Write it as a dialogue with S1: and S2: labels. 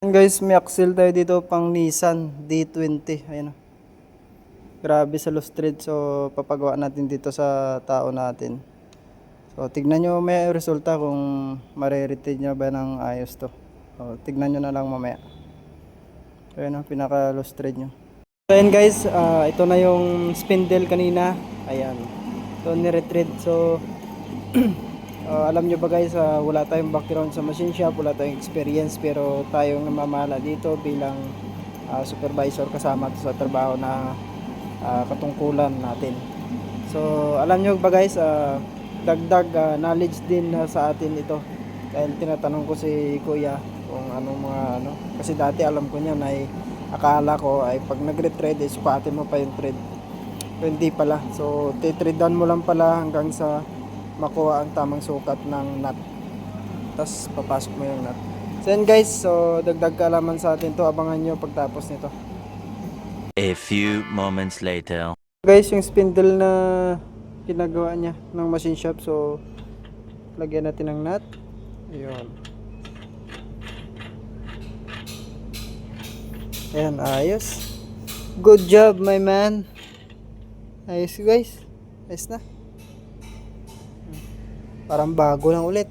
S1: Guys, may axle tayo dito pang Nissan D20. Ayan. Grabe sa lost thread. So papagawa natin dito sa tao natin. So tignan nyo may resulta kung mare-retain nyo ba ng ayos to. So tignan nyo na lang mamaya. So ayan, pinaka lost thread nyo. So ayan guys, ito na yung spindle kanina. Ayan. So ni-retread. So alam nyo ba guys, wala tayong background sa machine shop, wala tayong experience, pero tayong namamahala dito bilang supervisor kasama sa trabaho na katungkulan natin. So alam nyo ba guys, dagdag knowledge din sa atin ito, dahil tinatanong ko si kuya kung anong mga kasi dati alam ko niyan ay akala ko ay pag nagre-thread is sukatin mo pa yung thread, pero hindi pala. So titreadan mo lang pala hanggang sa makuha ang tamang sukat ng nut, tapos papasok mo yung nut. So yan guys, so dagdag kaalaman sa atin to, abangan nyo pagtapos nito.
S2: A few moments later.
S1: Guys, yung spindle na ginagawa niya ng machine shop, so lagyan natin ng nut. Ayun. Ayan, ayos. Good job my man. Ayos guys, ayos na. Parang bago lang ulit.